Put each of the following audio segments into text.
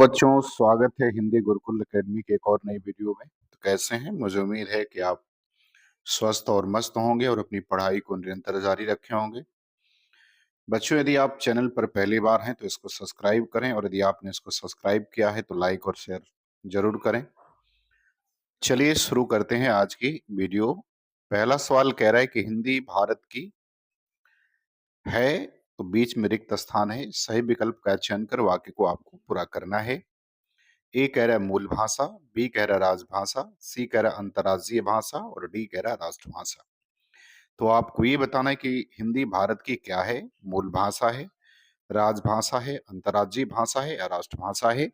बच्चों, स्वागत है हिंदी गुरुकुल एकेडमी के एक और नई वीडियो में। तो कैसे हैं? मुझे उम्मीद है कि आप स्वस्थ और मस्त होंगे और अपनी पढ़ाई को निरंतर जारी रखे होंगे। बच्चों, यदि आप चैनल पर पहली बार हैं तो इसको सब्सक्राइब करें और यदि आपने इसको सब्सक्राइब किया है तो लाइक और शेयर जरूर करें। चलिए शुरू करते हैं आज की वीडियो। पहला सवाल कह रहा है कि हिंदी भारत की है, तो बीच में रिक्त स्थान है। सही विकल्प का चयन कर वाक्य को आपको पूरा करना है। ए कह रहा है मूल भाषा, बी कह रहा है राजभाषा, सी कह रहा है अंतर्राज्यीय भाषा और डी कह रहा है राष्ट्रभाषा। तो आपको ये बताना है कि हिंदी भारत की क्या है। मूल भाषा है, राजभाषा है, अंतर्राज्यीय भाषा है या राष्ट्रभाषा है।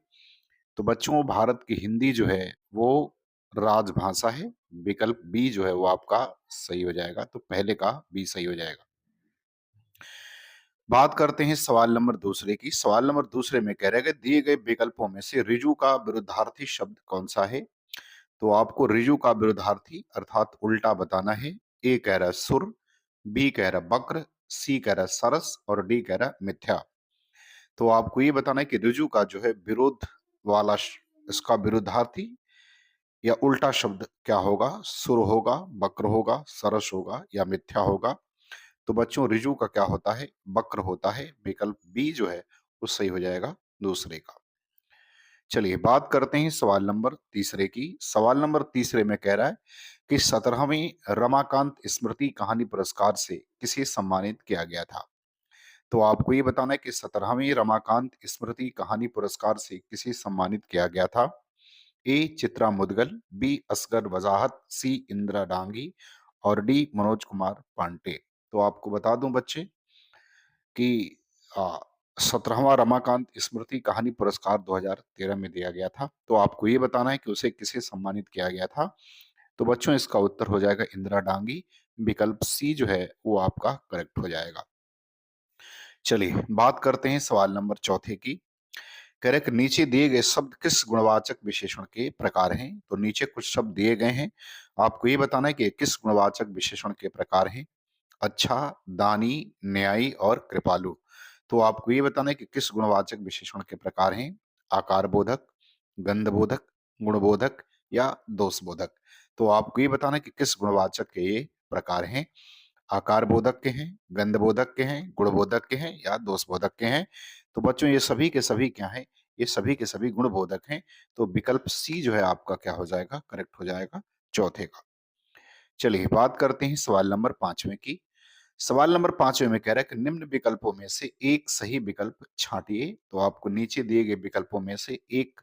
तो बच्चों, भारत की हिंदी जो है वो राजभाषा है। विकल्प बी जो है वो आपका सही हो जाएगा। तो पहले का बी सही हो जाएगा। बात करते हैं सवाल नंबर दूसरे की। सवाल नंबर दूसरे में कह रहा है कि दिए गए विकल्पों में से ऋजु का विरुद्धार्थी शब्द कौन सा है। तो आपको ऋजु का विरुद्धार्थी अर्थात उल्टा बताना है। ए कह रहा है सुर, बी कह रहा है वक्र, सी कह रहा है सरस और डी कह रहा है मिथ्या। तो आपको ये बताना है कि ऋजु का जो है विरोध वाला इसका विरुद्धार्थी या उल्टा शब्द क्या होगा। सुर होगा, वक्र होगा, सरस होगा या मिथ्या होगा। तो बच्चों, ऋजु का क्या होता है? वक्र होता है। विकल्प बी जो है वो सही हो जाएगा दूसरे का। चलिए बात करते हैं सवाल नंबर तीसरे की। सवाल नंबर तीसरे में कह रहा है कि 17वीं रमाकांत स्मृति कहानी पुरस्कार से किसे सम्मानित किया गया था। तो आपको ये बताना है कि 17वीं रमाकांत स्मृति कहानी पुरस्कार से किसे सम्मानित किया गया था। ए चित्रा मुदगल, बी असगर वजाहत, सी इंदिरा डांगी और डी मनोज कुमार पांडे। तो आपको बता दूं बच्चे कि 17वां रमाकांत स्मृति कहानी पुरस्कार 2013 में दिया गया था। तो आपको ये बताना है कि उसे किसे सम्मानित किया गया था। तो बच्चों, इसका उत्तर हो जाएगा इंदिरा डांगी। विकल्प सी जो है वो आपका करेक्ट हो जाएगा। चलिए बात करते हैं सवाल नंबर चौथे की। करेक्ट, नीचे दिए गए शब्द किस गुणवाचक विशेषण के प्रकार हैं। तो नीचे कुछ शब्द दिए गए हैं, आपको ये बताना है कि किस गुणवाचक विशेषण के प्रकार हैं। अच्छा, दानी, न्यायी और कृपालु। तो आपको ये बताना है कि किस गुणवाचक विशेषण के प्रकार हैं। आकार बोधक, गंध बोधक, गुणबोधक या दोष बोधक। तो आपको ये बताना है कि किस गुणवाचक के ये प्रकार हैं। आकार बोधक के हैं, गंध बोधक के हैं, गुणबोधक के हैं या दोष बोधक के हैं। तो बच्चों, ये सभी के सभी क्या हैं? ये सभी के सभी गुण बोधक हैं। तो विकल्प सी जो है आपका क्या हो जाएगा? करेक्ट हो जाएगा चौथे का। चलिए बात करते हैं सवाल नंबर पांचवें की। सवाल नंबर पांचवें में कह रहा है कि निम्न विकल्पों में से एक सही विकल्प छांटिए। तो आपको नीचे दिए गए विकल्पों में से एक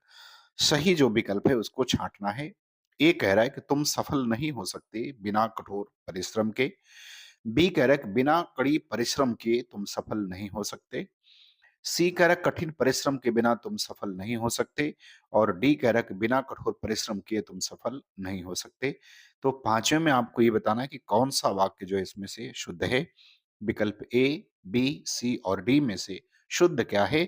सही जो विकल्प है उसको छांटना है। ए कह रहा है कि तुम सफल नहीं हो सकते बिना कठोर परिश्रम के। बी कह रहा है कि बिना कड़ी परिश्रम के तुम सफल नहीं हो सकते। सी कह रहा है कठिन परिश्रम के बिना तुम सफल नहीं हो सकते। और डी कह रहा है कि बिना कठोर परिश्रम किए तुम सफल नहीं हो सकते। तो पांचवें में आपको ये बताना है कि कौन सा वाक्य जो है इसमें से शुद्ध है। विकल्प ए, बी, सी और डी में से शुद्ध क्या है।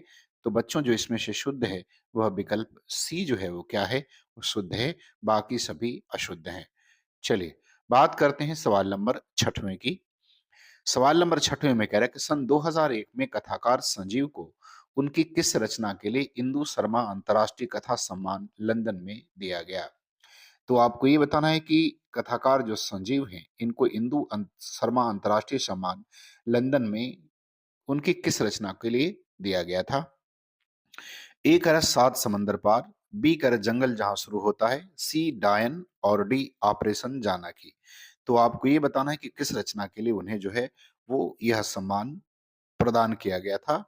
तो बच्चों, जो इसमें से शुद्ध है वह विकल्प सी जो है वो क्या है? वो शुद्ध है। बाकी सभी अशुद्ध हैं। चलिए बात करते हैं सवाल नंबर छठवें की। सवाल नंबर छठवें में कह रहा है कि सन 2001 में कथाकार संजीव को उनकी किस रचना के लिए इंदु शर्मा अंतर्राष्ट्रीय कथा सम्मान लंदन में दिया गया। तो आपको ये बताना है कि कथाकार जो संजीव हैं इनको शर्मा अंतर्राष्ट्रीय सम्मान लंदन में उनकी किस रचना के लिए दिया गया था। ए कर सात समंदर पार, बी कर जंगल जहां शुरू होता है, सी डायन और डी ऑपरेशन जानकी। तो आपको ये बताना है कि किस रचना के लिए उन्हें जो है वो यह सम्मान प्रदान किया गया था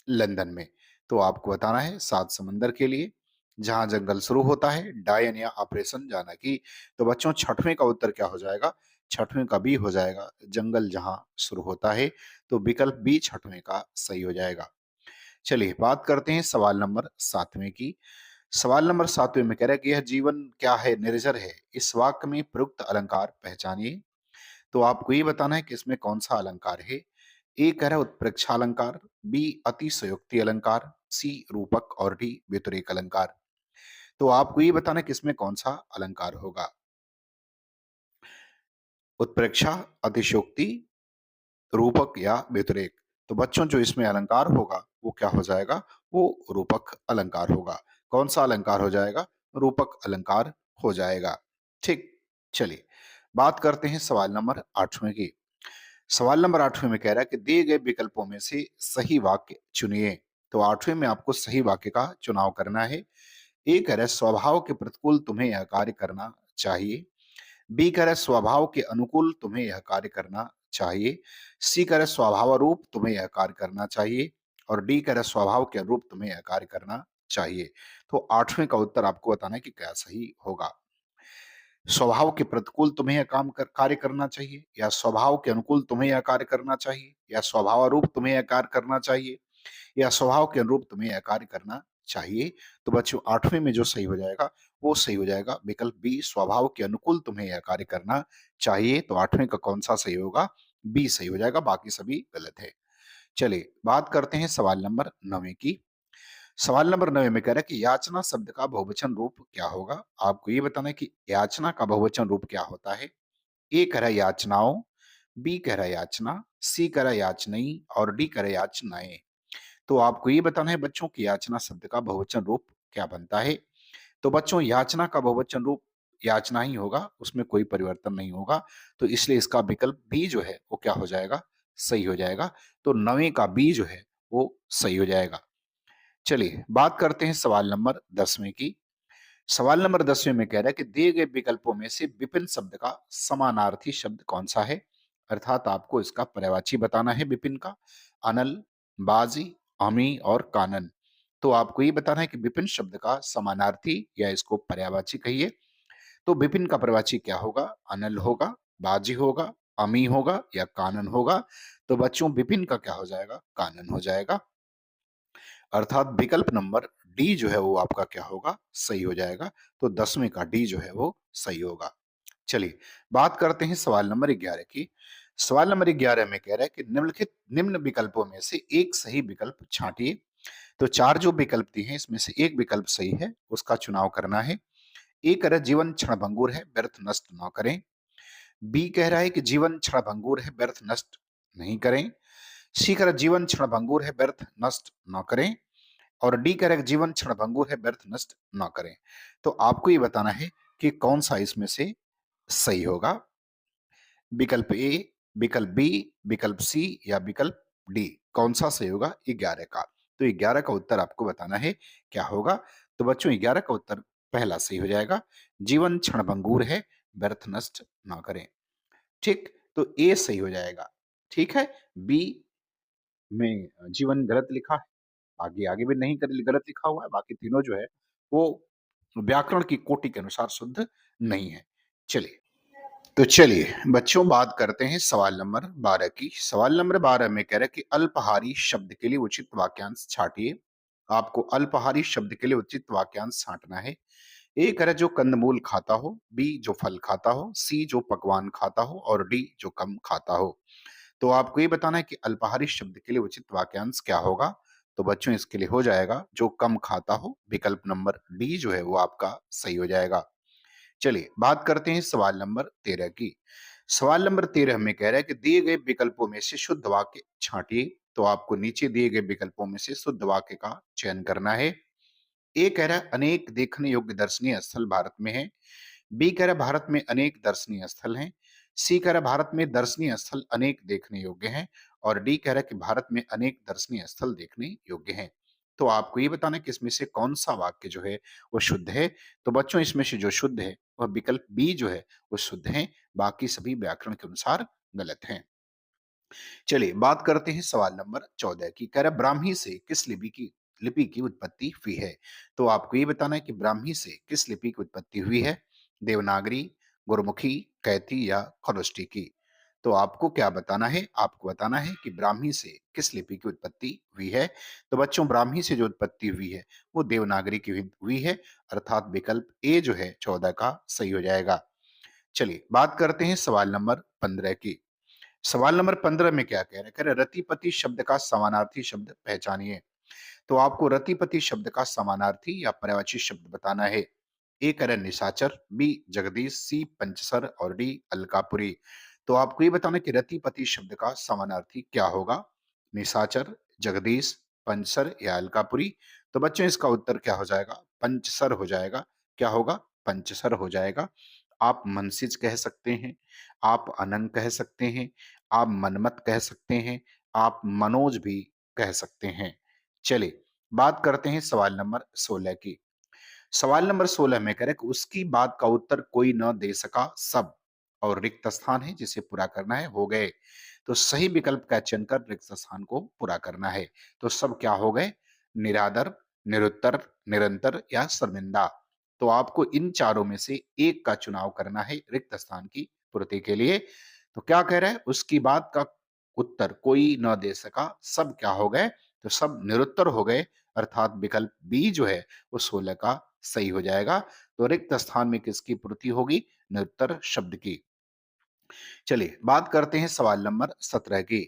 लंदन में। तो आपको बताना है सात समंदर के लिए, जहां जंगल शुरू होता है, डायन या ऑपरेशन जानकी। तो बच्चों, छठवें का उत्तर क्या हो जाएगा? छठवें का बी हो जाएगा, जंगल जहां शुरू होता है। तो विकल्प बी छठवें का सही हो जाएगा। चलिए बात करते हैं सवाल नंबर सातवें की। सवाल नंबर सातवें में कह रहा है कि यह जीवन क्या है निर्जर है, इस वाक्य में प्रयुक्त अलंकार पहचानिए। तो आपको ये बताना है कि इसमें कौन सा अलंकार है। ए कह रहा है उत्प्रेक्षा अलंकार, बी अतिशयोक्ति अलंकार, सी रूपक और डी व्यतिरेक अलंकार। तो आपको ये बताना है कि इसमें कौन सा अलंकार होगा। उत्प्रेक्षा, अतिशयोक्ति, रूपक या व्यतिरेक। तो बच्चों, जो इसमें अलंकार होगा वो क्या हो जाएगा? वो रूपक अलंकार होगा। कौन सा अलंकार हो जाएगा? रूपक अलंकार हो जाएगा। ठीक, चलिए बात करते हैं सवाल नंबर 8वें की। सवाल नंबर 8वें में कह रहा है कि दिए गए विकल्पों में से सही वाक्य चुनिए। तो 8वें में आपको सही वाक्य का चुनाव करना है। ए कह रहा है स्वभाव के प्रतिकूल तुम्हें यह कार्य करना चाहिए। बी कह रहा है स्वभाव के अनुकूल तुम्हें यह कार्य करना चाहिए। सी कह रहा है स्वभावरूप तुम्हें यह कार्य करना चाहिए। और डी कह रहा है स्वभाव के अनुरूप तुम्हें यह कार्य करना चाहिए। तो 8वें का उत्तर आपको बताना है कि क्या सही होगा। स्वभाव के प्रतिकूल तुम्हें यह कार्य करना चाहिए, या स्वभाव के अनुकूल तुम्हें यह कार्य करना चाहिए, या स्वभावरूप तुम्हें यह कार्य करना चाहिए, या स्वभाव के अनुरूप तुम्हें यह कार्य करना चाहिए। तो बच्चों 8वें में जो सही हो जाएगा वो सही हो जाएगा विकल्प बी, स्वभाव के अनुकूल तुम्हें यह कार्य करना चाहिए। तो 8वें का कौन सा सही होगा? बी सही हो जाएगा, बाकी सभी गलत है। चलिए बात करते हैं सवाल नंबर 9 की। सवाल नंबर 9 में कह रहा है कि याचना शब्द का बहुवचन रूप क्या होगा? आपको ये बताना है कि याचना का बहुवचन रूप क्या होता है। ए कह रहा है याचनाओं, बी कह रहा है याचना, सी कह रहा है याचनई और डी कह रहा है याचनाएं। तो आपको ये बताना है बच्चों की याचना शब्द का बहुवचन रूप क्या बनता है। तो बच्चों याचना का बहुवचन रूप याचना ही होगा, उसमें कोई परिवर्तन नहीं होगा। तो इसलिए इसका विकल्प बी जो है वो क्या हो जाएगा? सही हो जाएगा। तो 9 का बी जो है वो सही हो जाएगा। चलिए बात करते हैं सवाल नंबर 10वें की। सवाल नंबर 10वें में कह रहा है कि दिए गए विकल्पों में से विपिन शब्द का समानार्थी शब्द कौन सा है? अर्थात आपको इसका पर्यायवाची बताना है विपिन का। अनल, बाजी, अमी और कानन। तो आपको ये बताना है कि विपिन शब्द का समानार्थी या इसको पर्यायवाची कहिए। तो विपिन का पर्यायवाची क्या होगा? अनल होगा, बाजी होगा, अमी होगा या कानन होगा। तो बच्चों विपिन का क्या हो जाएगा? कानन हो जाएगा। अर्थात विकल्प नंबर डी जो है वो आपका क्या होगा? सही हो जाएगा। तो 10वें का डी जो है वो सही होगा। चलिए बात करते हैं सवाल नंबर 11 की। सवाल नंबर 11 में कह रहा है कि निम्नलिखित निम्न विकल्पों में से एक सही विकल्प छांटिए। तो 4 जो विकल्प दिए हैं इसमें से एक विकल्प सही है, उसका चुनाव करना है। ए कह रहा है जीवन क्षणभंगुर है, व्यर्थ नष्ट न करें। बी कह रहा है कि जीवन क्षणभंगुर है, व्यर्थ नष्ट नहीं करें। सी कह रहा है जीवन क्षणभंगुर है, व्यर्थ नष्ट न करें। और डी कह रहा है कि जीवन क्षणभंगुर है, व्यर्थ नष्ट न करें। तो आपको ये बताना है कि कौन सा इसमें से सही होगा। विकल्प ए, विकल्प बी, विकल्प सी या विकल्प डी, कौन सा सही होगा 11 का? तो 11 का उत्तर आपको बताना है क्या होगा। तो बच्चों 11 का उत्तर पहला सही हो जाएगा, जीवन क्षणभंगुर है, व्यर्थ नष्ट ना करें। ठीक, तो ए सही हो जाएगा। ठीक है, बी में जीवन गलत लिखा है, आगे आगे भी नहीं गलत लिखा हुआ है, बाकी तीनों जो है वो व्याकरण की कोटि के अनुसार शुद्ध नहीं है। चलिए, तो चलिए बच्चों बात करते हैं सवाल नंबर 12 की। सवाल नंबर 12 में कह रहा है कि अल्पाहारी शब्द के लिए उचित वाक्यांश छांटिए। आपको अल्पाहारी शब्द के लिए उचित वाक्यांश छांटना है। ए कह रहा है जो कंदमूल खाता हो, बी जो फल खाता हो, सी जो पकवान खाता हो और डी जो कम खाता हो। तो आपको ये बताना है कि अल्पाहारी शब्द के लिए उचित वाक्यांश क्या होगा। तो बच्चों इसके लिए हो जाएगा जो कम खाता हो, विकल्प नंबर डी जो है वो आपका सही हो जाएगा। चलिए बात करते हैं सवाल नंबर 13 की। सवाल नंबर 13 में कह रहा है कि दिए गए विकल्पों में से शुद्ध वाक्य छांटिए। तो आपको नीचे दिए गए विकल्पों में से शुद्ध वाक्य का चयन करना है। ए कह रहा है अनेक देखने योग्य दर्शनीय स्थल भारत में है। बी कह रहा है भारत में अनेक दर्शनीय स्थल हैं। सी कह रहा है भारत में दर्शनीय स्थल अनेक देखने योग्य हैं। और डी कह रहा है कि भारत में अनेक दर्शनीय स्थल देखने योग्य हैं। तो आपको ये बताना है कि इसमें से कौन सा वाक्य जो है वो शुद्ध है। तो बच्चों इसमें से जो शुद्ध है वह विकल्प बी जो है वो शुद्ध है, बाकी सभी व्याकरण के अनुसार गलत हैं। चलिए बात करते हैं सवाल नंबर 14 की। कह रहा है ब्राह्मी से किस लिपि की उत्पत्ति हुई है। तो आपको ये बताना है कि ब्राह्मी से किस लिपि की उत्पत्ति हुई है। देवनागरी, गुरमुखी, कैथी या खरोष्टी की। तो आपको क्या बताना है? आपको बताना है कि ब्राह्मी से किस लिपि की उत्पत्ति हुई है। तो बच्चों ब्राह्मी से जो उत्पत्ति हुई है वो देवनागरी की हुई है, अर्थात विकल्प ए जो है 14 का सही हो जाएगा। चलिए बात करते हैं सवाल नंबर 15 की। सवाल नंबर 15 में क्या कह रहे हैं? कह रहे रतिपति शब्द का समानार्थी शब्द पहचानिए। तो आपको रतिपति शब्द का समानार्थी या पर्यायवाची शब्द बताना है। ए कह रहे हैं निशाचर, बी जगदीश, सी पंचसर और डी अलकापुरी। तो आपको ये बताना है कि रतिपति शब्द का समानार्थी क्या होगा। निशाचर, जगदीश, पंचसर या अलकापुरी। तो बच्चों इसका उत्तर क्या हो जाएगा? पंचसर हो जाएगा। क्या होगा? पंचसर हो जाएगा। आप मनसिज कह सकते हैं, आप अनंग कह सकते हैं, आप मनमत कह सकते हैं, आप मनोज भी कह सकते हैं। चलिए, बात करते हैं सवाल नंबर 16 की। सवाल नंबर 16 में कह रहा है कि उसकी बात का उत्तर कोई न दे सका सब, और रिक्त स्थान है जिसे पूरा करना है, हो गए। तो सही विकल्प का चयन कर रिक्त स्थान को पूरा करना है। तो सब क्या हो गए? निरादर, निरुत्तर, निरंतर या शर्मिंदा। तो आपको इन चारों में से एक का चुनाव करना है रिक्त स्थान की पूर्ति के लिए। तो क्या कह रहा है? उसकी बात का उत्तर कोई न दे सका, सब क्या हो गए? तो सब निरुत्तर हो गए, अर्थात विकल्प बी जो है वो 16 का सही हो जाएगा। तो रिक्त स्थान में किसकी पूर्ति होगी? निरुत्तर शब्द की। चलिए, बात करते हैं सवाल नंबर 17 की।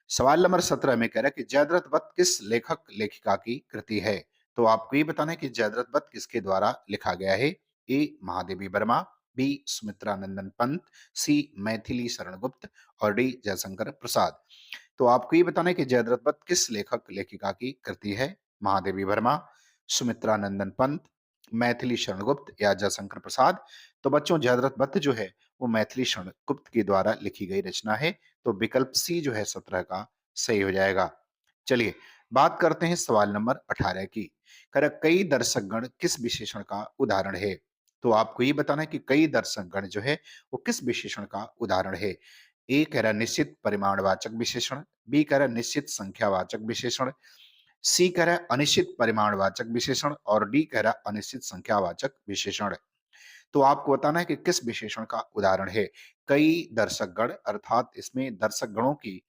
सवाल नंबर 17 में कह रहा है कि जयद्रथ वध किस लेखक लेखिका की कृति है? तो आपको ये बताना है कि जयद्रथ वध किसके द्वारा लिखा गया है? ए महादेवी वर्मा, बी सुमित्रा नंदन पंत, सी मैथिली शरण गुप्त और डी जयशंकर प्रसाद। तो आपको ये बताना है कि जयद्रथ वध किस लेखक लेखिका की कृति है? महादेवी वर्मा, सुमित्रा नंदन पंत, मैथिली शरण गुप्त या जयशंकर प्रसाद। तो बच्चों, जयद्रथ वध जो है वो मैथिली शरण गुप्त के द्वारा लिखी गई रचना है। तो विकल्प सी जो है 17 का सही हो जाएगा। चलिए, बात करते हैं सवाल नंबर 18 की। कई दर्शक गण किस विशेषण का उदाहरण है? तो आपको ये बताना है कि कई दर्शक गण जो है वो किस विशेषण का उदाहरण है? ए कह रहा निश्चित परिमाणवाचक विशेषण, बी कह रहा निश्चित संख्यावाचक विशेषण, सी कह रहा है अनिश्चित परिमाणवाचक विशेषण और डी कह रहा है अनिश्चित संख्यावाचक विशेषण। तो आपको बताना है कि किस विशेषण का उदाहरण है। कई दर्शक गण, अर्थात इसमें दर्शक गणों की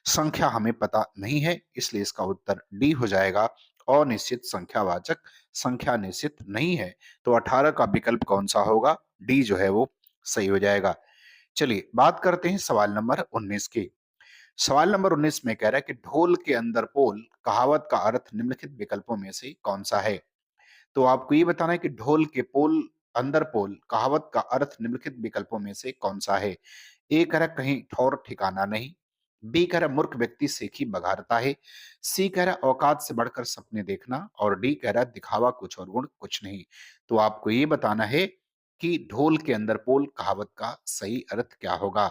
संख्या हमें पता नहीं है, इसलिए इसका उत्तर डी हो जाएगा। अनिश्चित संख्यावाचक, संख्या निश्चित नहीं है। तो 18 का विकल्प कौन सा होगा? डी जो है वो सही हो जाएगा। चलिए, बात करते हैं सवाल नंबर 19 की। सवाल नंबर 19 में कह रहा है कि ढोल के अंदर पोल कहावत का अर्थ निम्नलिखित विकल्पों में से कौन सा है? तो आपको ये बताना है कि ढोल के पोल अंदर पोल कहावत का अर्थ निम्नलिखित विकल्पों में से कौन सा है? ए कह रहा कहीं ठौर ठिकाना नहीं, बी कह रहा मूर्ख व्यक्ति सेखी बघारता है, सी कह रहा औकात से बढ़कर सपने देखना और डी कह रहा दिखावा कुछ और गुण कुछ नहीं। तो आपको ये बताना है कि ढोल के अंदर पोल कहावत का सही अर्थ क्या होगा?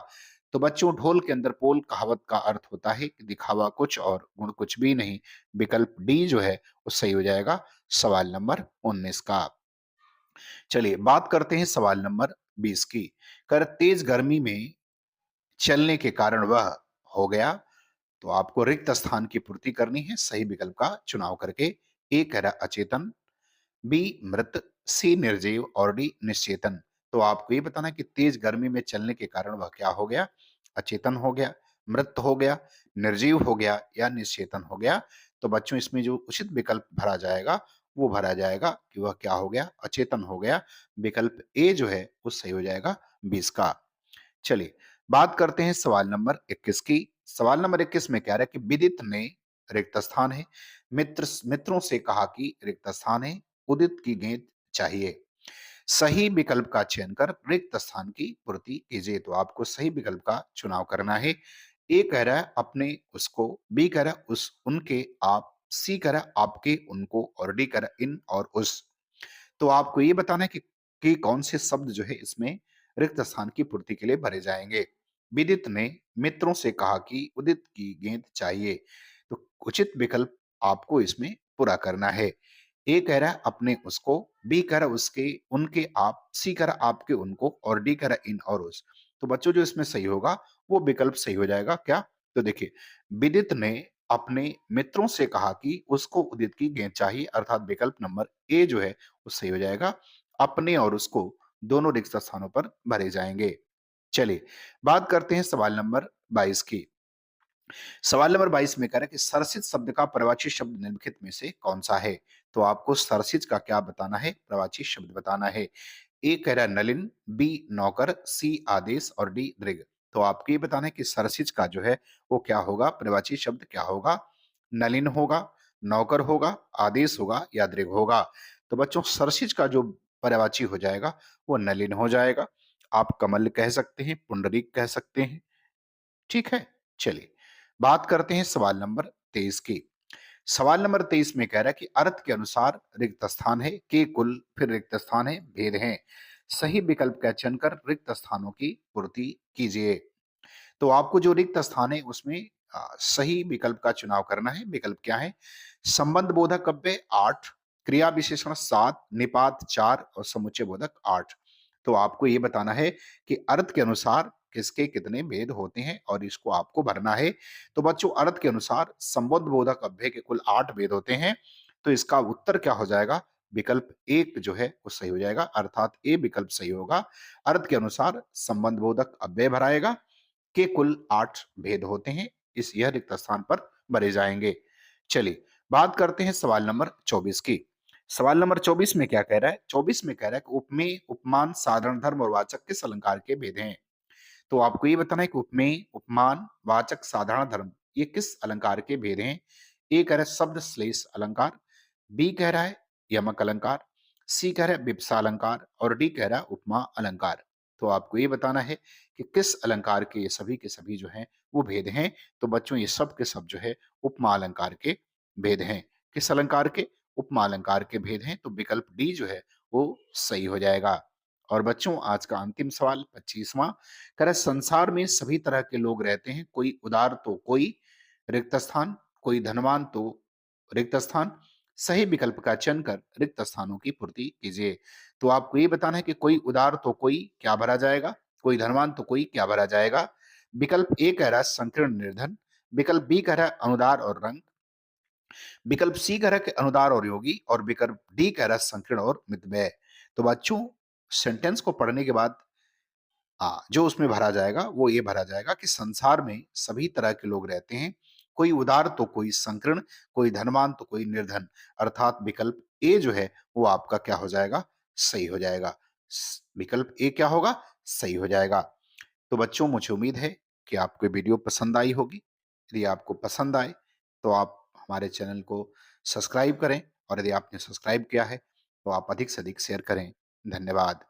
तो बच्चों, ढोल के अंदर पोल कहावत का अर्थ होता है कि दिखावा कुछ और गुण कुछ भी नहीं। विकल्प डी जो है वो सही हो जाएगा सवाल नंबर 19 का। चलिए, बात करते हैं सवाल नंबर 20 की। तेज गर्मी में चलने के कारण वह हो गया। तो आपको रिक्त स्थान की पूर्ति करनी है सही विकल्प का चुनाव करके। ए कह रहा अचेतन, बी मृत, सी निर्जीव और डी निश्चेतन। तो आपको ये बताना है कि तेज गर्मी में चलने के कारण वह क्या हो गया? अचेतन हो गया, मृत हो गया, निर्जीव हो गया या निश्चेतन हो गया। तो बच्चों, इसमें जो उचित विकल्प भरा जाएगा वो भरा जाएगा कि वह क्या हो गया? अचेतन हो गया। विकल्प ए जो है वो सही हो जाएगा 20 का। चलिए, बात करते हैं सवाल नंबर 21 की। सवाल नंबर 21 में कह रहा है कि विदित ने रिक्त स्थान है, मित्रों से कहा कि रिक्त स्थान है, उदित की गेंद चाहिए। सही विकल्प का चयन कर रिक्त स्थान की पूर्ति कीजिए। तो आपको सही विकल्प का चुनाव करना है। ए कह रहा है अपने उसको, बी कह रहा है उस उनके आप, सी कह रहा है आपके उनको और डी कह रहा है इन और उस। तो आपको ये बताना है कि कौन से शब्द जो है इसमें रिक्त स्थान की पूर्ति के लिए भरे जाएंगे। विदित ने मित्रों से कहा कि उदित की गेंद चाहिए। तो उचित विकल्प आपको इसमें पूरा करना है। ए कह रहा है अपने उसको, बी कह रहा है उसके उनके आप, सी कह रहा है आपके उनको और डी कह रहा है इन और उस। तो बच्चों, जो इसमें सही होगा वो विकल्प सही हो जाएगा। क्या? तो देखिए, विदित ने अपने मित्रों से कहा कि उसको उदित की गेंद चाहिए, अर्थात विकल्प नंबर ए जो है वो सही हो जाएगा। अपने और उसको दोनों रिक्त स्थानों पर भरे जाएंगे। चलिए, बात करते हैं सवाल नंबर 22 की। सवाल नंबर 22 में कह रहा है कि सरसिज शब्द का प्रवाची शब्द निम्नलिखित में से कौन सा है? तो आपको सरसिज का क्या बताना है? प्रवाची शब्द बताना है। ए कह रहा है नलिन, बी नौकर, सी आदेश और डी दृग। तो आपको ये बताना है कि सरसिज का जो है वो क्या होगा? प्रवाची शब्द क्या होगा? नलिन होगा, नौकर होगा, आदेश होगा या दृग होगा। तो बच्चों, सरसिज का जो पर्यायवाची हो जाएगा वो नलिन हो जाएगा। आप कमल कह सकते हैं, पुंडरीक कह सकते हैं। ठीक है। चलिए, बात करते हैं सवाल नंबर 23 की। सवाल नंबर 23 में कह रहा है कि अर्थ के अनुसार रिक्त स्थान है, के कुल, फिर रिक्त स्थान है, भेद हैं। सही विकल्प का चयन कर रिक्त स्थानों की पूर्ति कीजिए। तो आपको जो रिक्त स्थान है उसमें सही विकल्प का चुनाव करना है। विकल्प क्या है? संबंध बोधक अव्यय 8, क्रिया विशेषण 7, निपात 4 और समुच्चय बोधक 8। तो आपको ये बताना है कि अर्थ के अनुसार किसके कितने भेद होते हैं और इसको आपको भरना है। तो बच्चों अर्थ के अनुसार संबंध बोधक अव्यय के कुल 8 भेद होते हैं। तो इसका उत्तर क्या हो जाएगा? विकल्प 1 जो है वो सही हो जाएगा, अर्थात ए विकल्प सही होगा। अर्थ के अनुसार संबंध बोधक अव्यय भराएगा के कुल 8 भेद होते हैं। इस यह रिक्त स्थान पर भरे जाएंगे। चलिए बात करते हैं सवाल नंबर 24 की। सवाल नंबर 24 में क्या कह रहा है? 24 में कह रहा है कि उपमेय, उपमान, साधारण धर्म और वाचक किस अलंकार के भेद हैं? तो आपको ये बताना है कि उपमेय, उपमान, वाचक, साधारण धर्म ये किस अलंकार के भेद हैं? ए कह रहा है शब्द श्लेष अलंकार, बी कह रहा है यमक अलंकार, सी कह रहा है विपसा अलंकार और डी कह रहा है उपमा अलंकार। तो आपको ये बताना है कि किस अलंकार के ये सभी के सभी जो हैं वो भेद हैं। तो बच्चों ये सब के सब जो है उपमा अलंकार के भेद हैं। किस अलंकार के? उपमा अलंकार के भेद हैं। तो विकल्प डी जो है वो सही हो जाएगा। और बच्चों आज का अंतिम सवाल 25वां कह रहा है संसार में सभी तरह के लोग रहते हैं, कोई उदार तो कोई रिक्त स्थान, कोई धनवान तो रिक्त स्थान। सही विकल्प का चयन कर रिक्त स्थानों की पूर्ति कीजिए। तो आपको ये बताना है कि कोई उदार तो कोई क्या भरा जाएगा, कोई धनवान तो कोई क्या भरा जाएगा। विकल्प ए कह रहा है संकीर्ण निर्धन, विकल्प बी कह रहा है अनुदार और रंग, विकल्प सी कह रहा है कि अनुदार और योगी और विकल्प डी कह रहा है संकीर्ण और मितव्यय। तो बच्चों सेंटेंस को पढ़ने के बाद जो उसमें भरा जाएगा वो ये भरा जाएगा कि संसार में सभी तरह के लोग रहते हैं, कोई उदार तो कोई संकीर्ण, कोई धनवान तो कोई निर्धन। अर्थात विकल्प ए जो है वो आपका क्या हो जाएगा? सही हो जाएगा। विकल्प ए क्या होगा? सही हो जाएगा। तो बच्चों मुझे उम्मीद है कि आपको ये वीडियो पसंद आई होगी। यदि आपको पसंद आए तो आप हमारे चैनल को सब्सक्राइब करें और यदि आपने सब्सक्राइब किया है तो आप अधिक से अधिक शेयर करें। धन्यवाद।